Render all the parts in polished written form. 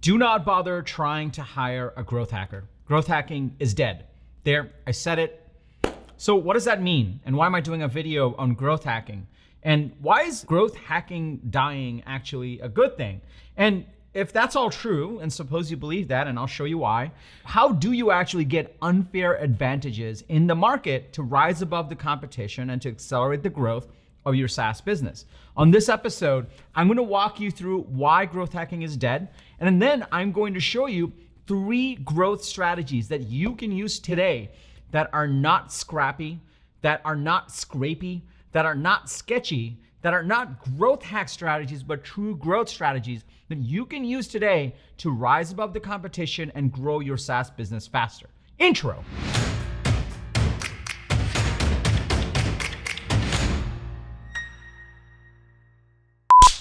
Do not bother trying to hire a growth hacker. Growth hacking is dead. There, I said it. So what does that mean? And why am I doing a video on growth hacking? And why is growth hacking dying actually a good thing? And if that's all true, and suppose you believe that, and I'll show you why, how do you actually get unfair advantages in the market to rise above the competition and to accelerate the growth of your SaaS business? On this episode, I'm gonna walk you through why growth hacking is dead, and then I'm going to show you 3 growth strategies that you can use today that are not scrappy, that are not scrapey, that are not sketchy, that are not growth hack strategies, but true growth strategies that you can use today to rise above the competition and grow your SaaS business faster. Intro.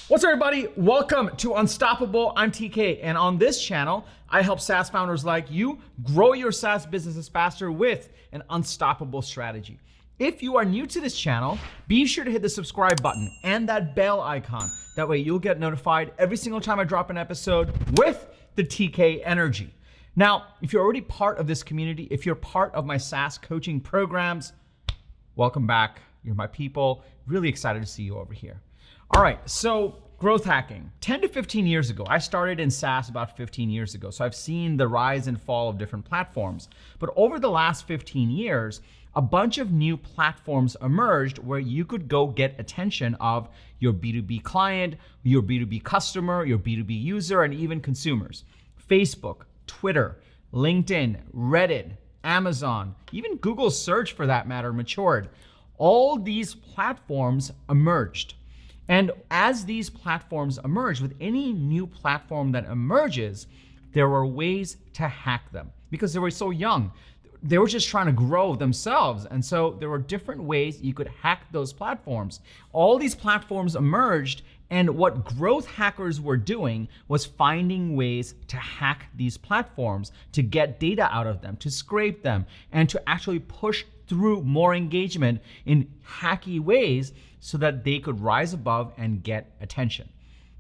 What's up, everybody? Welcome to Unstoppable. I'm TK, and on this channel, I help SaaS founders like you grow your SaaS businesses faster with an unstoppable strategy. If you are new to this channel, be sure to hit the subscribe button and that bell icon. That way you'll get notified every single time I drop an episode with the TK energy. Now, if you're already part of this community, if you're part of my SaaS coaching programs, welcome back. You're my people. Really excited to see you over here. All right, so growth hacking. 10 to 15 years ago, I started in SaaS about 15 years ago. So I've seen the rise and fall of different platforms. But over the last 15 years, a bunch of new platforms emerged where you could go get attention of your B2B client, your B2B customer, your B2B user, and even consumers. Facebook, Twitter, LinkedIn, Reddit, Amazon, even Google search for that matter matured. All these platforms emerged. And as these platforms emerge, with any new platform that emerges, there were ways to hack them because they were so young. They were just trying to grow themselves. And so there were different ways you could hack those platforms. All these platforms emerged, and what growth hackers were doing was finding ways to hack these platforms, to get data out of them, to scrape them, and to actually push through more engagement in hacky ways so that they could rise above and get attention.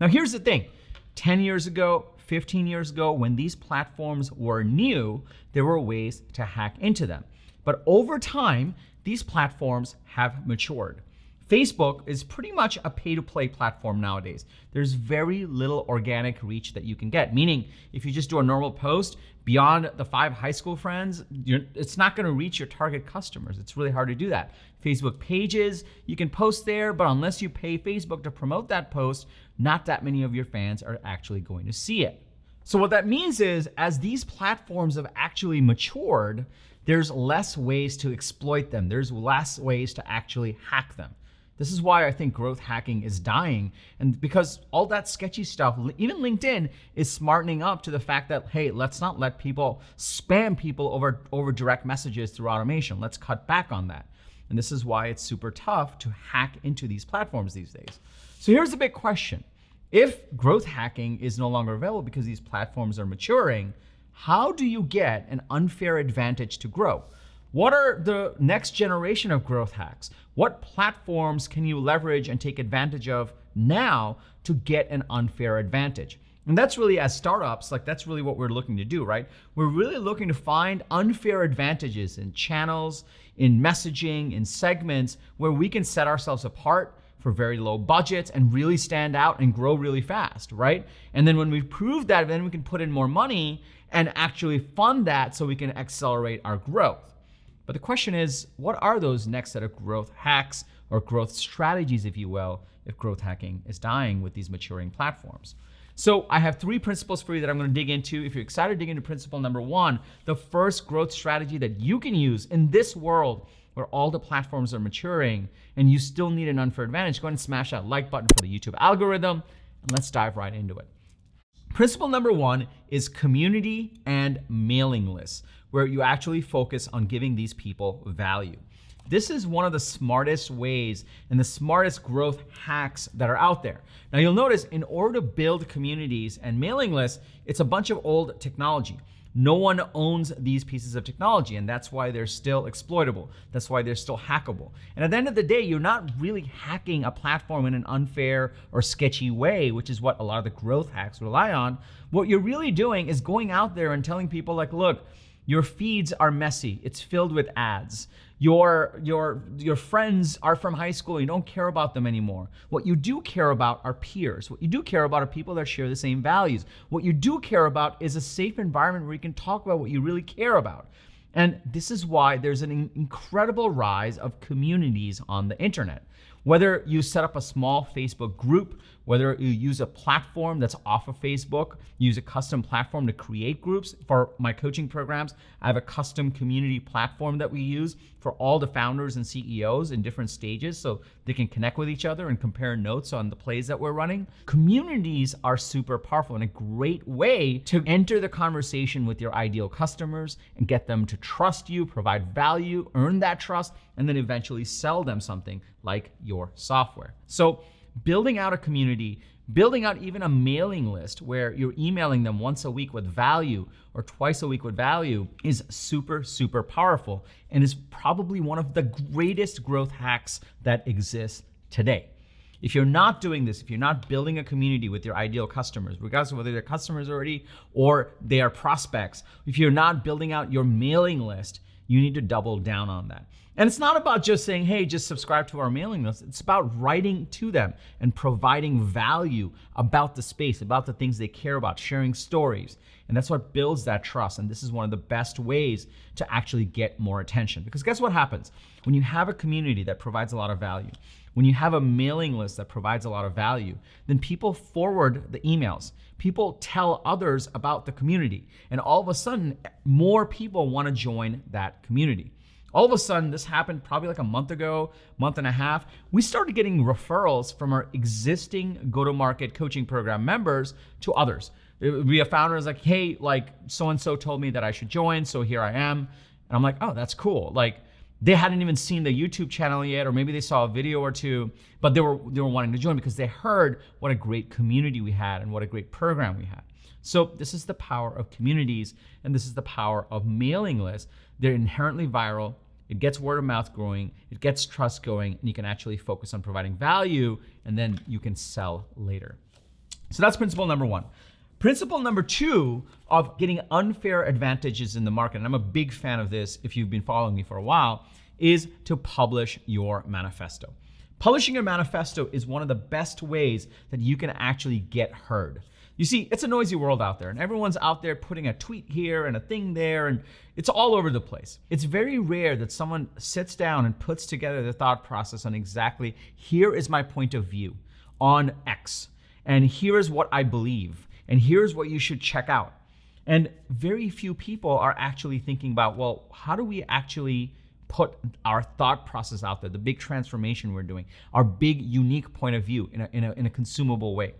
Now here's the thing, 10 years ago, 15 years ago, when these platforms were new, there were ways to hack into them. But over time, these platforms have matured. Facebook is pretty much a pay-to-play platform nowadays. There's very little organic reach that you can get, meaning if you just do a normal post beyond the 5 high school friends, it's not gonna reach your target customers. It's really hard to do that. Facebook pages, you can post there, but unless you pay Facebook to promote that post, not that many of your fans are actually going to see it. So what that means is, as these platforms have actually matured, there's less ways to exploit them. There's less ways to actually hack them. This is why I think growth hacking is dying. And because all that sketchy stuff, even LinkedIn is smartening up to the fact that, hey, let's not let people spam people over direct messages through automation. Let's cut back on that. And this is why it's super tough to hack into these platforms these days. So here's the big question. If growth hacking is no longer available because these platforms are maturing, how do you get an unfair advantage to grow? What are the next generation of growth hacks? What platforms can you leverage and take advantage of now to get an unfair advantage? And that's really, as startups, that's really what we're looking to do, right? We're really looking to find unfair advantages in channels, in messaging, in segments where we can set ourselves apart for very low budgets and really stand out and grow really fast, right? And then when we prove that, then we can put in more money and actually fund that so we can accelerate our growth. But the question is, what are those next set of growth hacks or growth strategies, if you will, if growth hacking is dying with these maturing platforms? So I have 3 principles for you that I'm gonna dig into. If you're excited to dig into principle number 1, the first growth strategy that you can use in this world where all the platforms are maturing and you still need an unfair advantage, go ahead and smash that like button for the YouTube algorithm, and let's dive right into it. Principle number 1 is community and mailing lists, where you actually focus on giving these people value. This is one of the smartest ways and the smartest growth hacks that are out there. Now you'll notice, in order to build communities and mailing lists, it's a bunch of old technology. No one owns these pieces of technology, and that's why they're still exploitable. That's why they're still hackable. And at the end of the day, you're not really hacking a platform in an unfair or sketchy way, which is what a lot of the growth hacks rely on. What you're really doing is going out there and telling people like, look, your feeds are messy. It's filled with ads. Your friends are from high school. You don't care about them anymore. What you do care about are peers. What you do care about are people that share the same values. What you do care about is a safe environment where you can talk about what you really care about. And this is why there's an incredible rise of communities on the internet. Whether you set up a small Facebook group, whether you use a platform that's off of Facebook, use a custom platform to create groups. For my coaching programs, I have a custom community platform that we use for all the founders and CEOs in different stages so they can connect with each other and compare notes on the plays that we're running. Communities are super powerful and a great way to enter the conversation with your ideal customers and get them to trust you, provide value, earn that trust, and then eventually sell them something like your software. So building out a community, building out even a mailing list where you're emailing them once a week with value or twice a week with value is super, super powerful and is probably one of the greatest growth hacks that exists today. If you're not doing this, if you're not building a community with your ideal customers, regardless of whether they're customers already or they are prospects, if you're not building out your mailing list, you need to double down on that. And it's not about just saying, hey, just subscribe to our mailing list. It's about writing to them and providing value about the space, about the things they care about, sharing stories. And that's what builds that trust. And this is one of the best ways to actually get more attention. Because guess what happens? When you have a community that provides a lot of value, when you have a mailing list that provides a lot of value, then people forward the emails. People tell others about the community. And all of a sudden, more people want to join that community. All of a sudden, this happened probably like a month ago, month and a half. We started getting referrals from our existing go-to-market coaching program members to others. We have founders like, hey, like so-and-so told me that I should join, so here I am. And I'm like, oh, that's cool. Like they hadn't even seen the YouTube channel yet, or maybe they saw a video or two, but they were wanting to join because they heard what a great community we had and what a great program we had. So this is the power of communities, and this is the power of mailing lists. They're inherently viral. It gets word of mouth growing, it gets trust going, and you can actually focus on providing value, and then you can sell later. So that's principle number one. Principle number two of getting unfair advantages in the market, and I'm a big fan of this if you've been following me for a while, is to publish your manifesto. Publishing your manifesto is one of the best ways that you can actually get heard. You see, it's a noisy world out there, and everyone's out there putting a tweet here and a thing there, and it's all over the place. It's very rare that someone sits down and puts together the thought process on exactly, here is my point of view on X, and here is what I believe, and here's what you should check out. And very few people are actually thinking about, well, how do we actually put our thought process out there, the big transformation we're doing, our big unique point of view in a consumable way.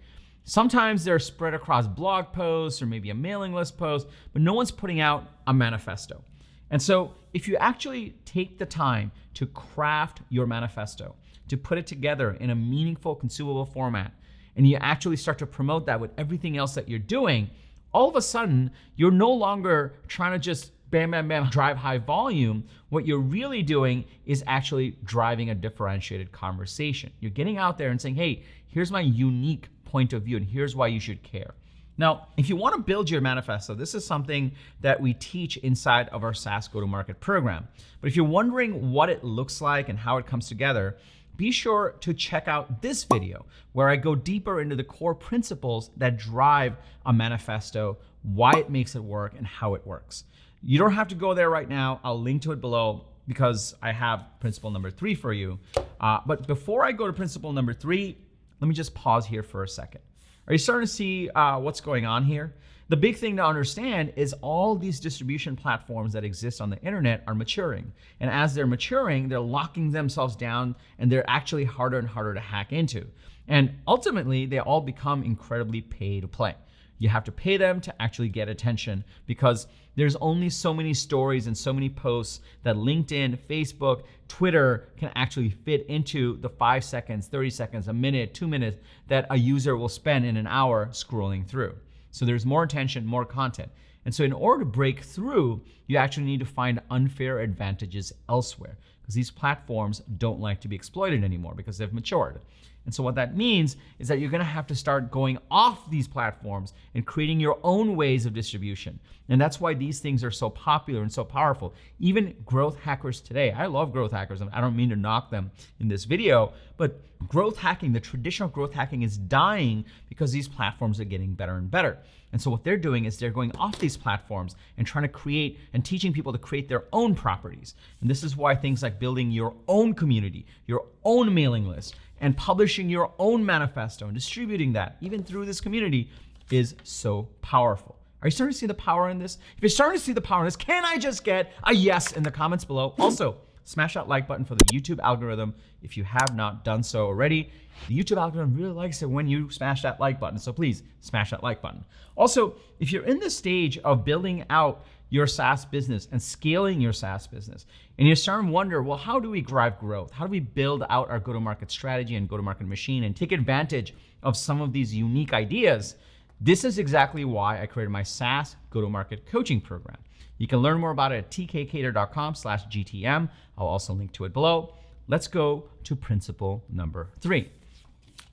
Sometimes they're spread across blog posts or maybe a mailing list post, but no one's putting out a manifesto. And so if you actually take the time to craft your manifesto, to put it together in a meaningful, consumable format, and you actually start to promote that with everything else that you're doing, all of a sudden, you're no longer trying to just bam, bam, bam, drive high volume. What you're really doing is actually driving a differentiated conversation. You're getting out there and saying, hey, here's my unique point of view, and here's why you should care. Now, if you want to build your manifesto, this is something that we teach inside of our SaaS go-to-market program. But if you're wondering what it looks like and how it comes together, be sure to check out this video where I go deeper into the core principles that drive a manifesto, why it makes it work, and how it works. You don't have to go there right now. I'll link to it below because I have principle number 3 for you. But before I go to principle number 3, let me just pause here for a second. Are you starting to see what's going on here? The big thing to understand is all these distribution platforms that exist on the internet are maturing. And as they're maturing, they're locking themselves down, and they're actually harder and harder to hack into. And ultimately, they all become incredibly pay to play. You have to pay them to actually get attention because there's only so many stories and so many posts that LinkedIn, Facebook, Twitter can actually fit into the 5 seconds, 30 seconds, a minute, 2 minutes that a user will spend in an hour scrolling through. So there's more attention, more content. And so in order to break through, you actually need to find unfair advantages elsewhere, because these platforms don't like to be exploited anymore because they've matured. And so what that means is that you're gonna have to start going off these platforms and creating your own ways of distribution. And that's why these things are so popular and so powerful. Even growth hackers today, I love growth hackers, and I don't mean to knock them in this video, but growth hacking, the traditional growth hacking, is dying because these platforms are getting better and better. And so what they're doing is they're going off these platforms and trying to create and teaching people to create their own properties. And this is why things like building your own community, your own mailing list, and publishing your own manifesto and distributing that even through this community is so powerful. Are you starting to see the power in this? If you're starting to see the power in this, can I just get a yes in the comments below? Also, smash that like button for the YouTube algorithm if you have not done so already. The YouTube algorithm really likes it when you smash that like button, so please smash that like button. Also, if you're in the stage of building out your SaaS business and scaling your SaaS business, and you're starting to wonder, well, how do we drive growth? How do we build out our go-to-market strategy and go-to-market machine and take advantage of some of these unique ideas? This is exactly why I created my SaaS go-to-market coaching program. You can learn more about it at tkcater.com/GTM. I'll also link to it below. Let's go to principle number 3.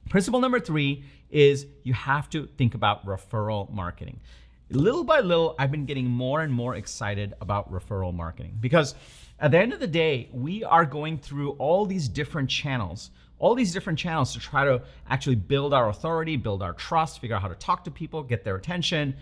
Principle number 3 is you have to think about referral marketing. Little by little, I've been getting more and more excited about referral marketing, because at the end of the day, we are going through all these different channels to try to actually build our authority, build our trust, figure out how to talk to people, get their attention.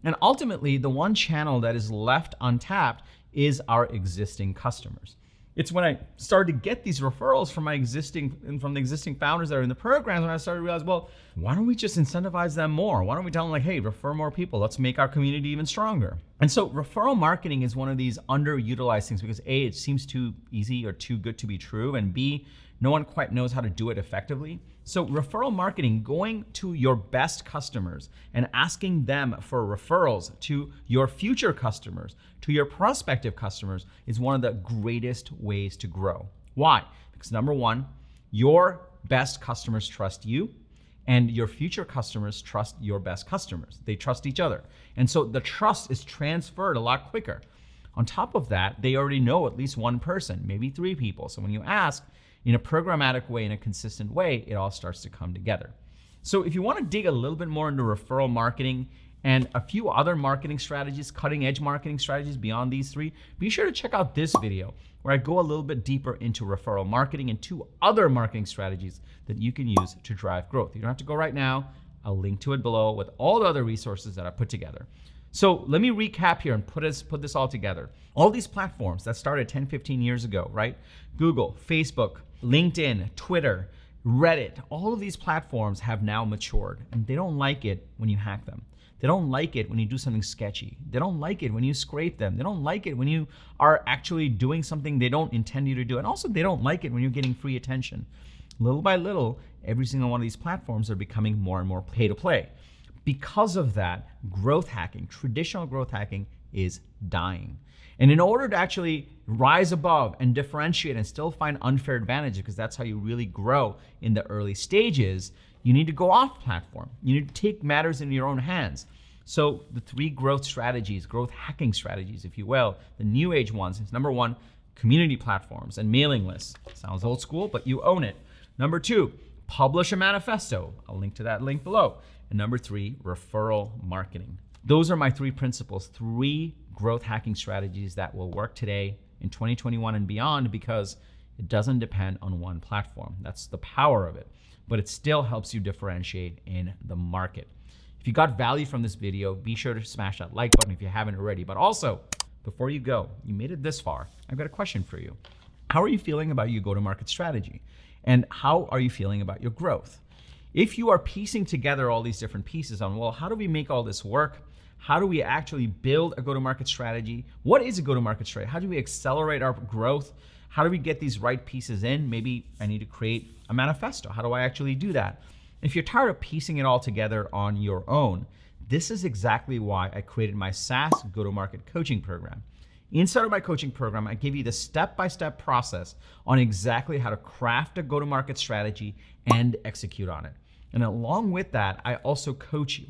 And ultimately, the one channel that is left untapped is our existing customers. It's when I started to get these referrals from the existing founders that are in the programs, when I started to realize, well, why don't we just incentivize them more? Why don't we tell them, like, hey, refer more people. Let's make our community even stronger. And so referral marketing is one of these underutilized things because A, it seems too easy or too good to be true, and B, no one quite knows how to do it effectively. So referral marketing, going to your best customers and asking them for referrals to your future customers, to your prospective customers, is one of the greatest ways to grow. Why? Because number one, your best customers trust you, and your future customers trust your best customers. They trust each other. And so the trust is transferred a lot quicker. On top of that, they already know at least one person, maybe 3 people. So when you ask, in a programmatic way, in a consistent way, it all starts to come together. So if you want to dig a little bit more into referral marketing and a few other marketing strategies, cutting edge marketing strategies beyond these 3, be sure to check out this video where I go a little bit deeper into referral marketing and 2 other marketing strategies that you can use to drive growth. You don't have to go right now. I'll link to it below with all the other resources that I put together. So let me recap here and put this all together. All these platforms that started 10, 15 years ago, right? Google, Facebook, LinkedIn, Twitter, Reddit, all of these platforms have now matured, and they don't like it when you hack them. They don't like it when you do something sketchy. They don't like it when you scrape them. They don't like it when you are actually doing something they don't intend you to do. And also they don't like it when you're getting free attention. Little by little, every single one of these platforms are becoming more and more pay to play. Because of that, growth hacking, traditional growth hacking, is dying. And in order to actually rise above and differentiate and still find unfair advantage, because that's how you really grow in the early stages, you need to go off platform. You need to take matters into your own hands. So the 3 growth strategies, growth hacking strategies, if you will, the new age ones, is number 1, community platforms and mailing lists. Sounds old school, but you own it. Number 2, publish a manifesto. I'll link to that link below. And number 3, referral marketing. Those are my 3 principles, 3 growth hacking strategies that will work today in 2021 and beyond, because it doesn't depend on one platform. That's the power of it, but it still helps you differentiate in the market. If you got value from this video, be sure to smash that like button if you haven't already. But also, before you go, you made it this far, I've got a question for you. How are you feeling about your go-to-market strategy? And how are you feeling about your growth? If you are piecing together all these different pieces on, well, how do we make all this work? How do we actually build a go-to-market strategy? What is a go-to-market strategy? How do we accelerate our growth? How do we get these right pieces in? Maybe I need to create a manifesto. How do I actually do that? If you're tired of piecing it all together on your own, this is exactly why I created my SaaS go-to-market coaching program. Inside of my coaching program, I give you the step-by-step process on exactly how to craft a go-to-market strategy and execute on it. And along with that, I also coach you.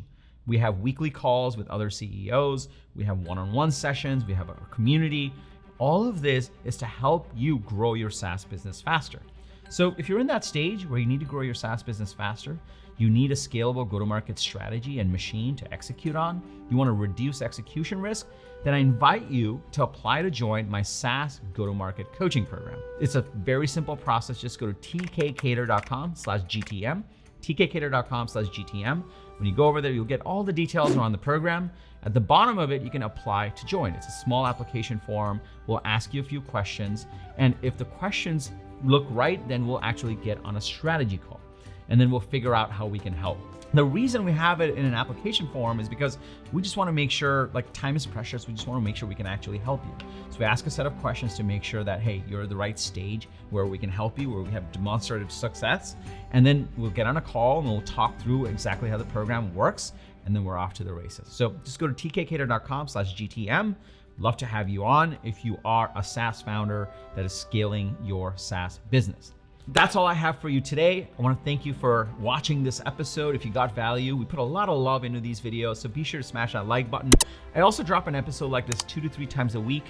We have weekly calls with other CEOs. We have one-on-one sessions. We have our community. All of this is to help you grow your SaaS business faster. So if you're in that stage where you need to grow your SaaS business faster, you need a scalable go-to-market strategy and machine to execute on, you want to reduce execution risk, then I invite you to apply to join my SaaS go-to-market coaching program. It's a very simple process. Just go to tkcater.com/GTM, tkcater.com/GTM. When you go over there, you'll get all the details around the program. At the bottom of it, you can apply to join. It's a small application form. We'll ask you a few questions. And if the questions look right, then we'll actually get on a strategy call. And then we'll figure out how we can help. The reason we have it in an application form is because we just want to make sure, like, time is precious. We just want to make sure we can actually help you. So we ask a set of questions to make sure that, hey, you're at the right stage where we can help you, where we have demonstrative success. And then we'll get on a call and we'll talk through exactly how the program works. And then we're off to the races. So just go to tkcater.com/GTM. Love to have you on if you are a SaaS founder that is scaling your SaaS business. That's all I have for you today. I want to thank you for watching this episode. If you got value, we put a lot of love into these videos, so be sure to smash that like button. I also drop an episode like this 2 to 3 times a week,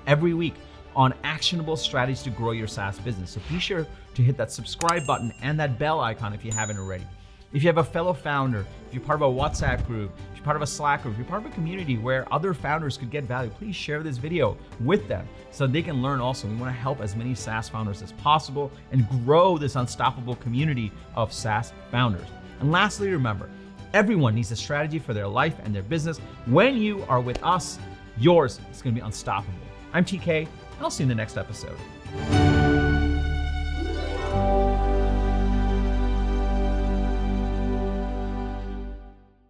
every week, on actionable strategies to grow your SaaS business. So be sure to hit that subscribe button and that bell icon if you haven't already. If you have a fellow founder, if you're part of a WhatsApp group, if you're part of a Slack group, if you're part of a community where other founders could get value, please share this video with them so they can learn also. We want to help as many SaaS founders as possible and grow this unstoppable community of SaaS founders. And lastly, remember, everyone needs a strategy for their life and their business. When you are with us, yours is going to be unstoppable. I'm TK, and I'll see you in the next episode.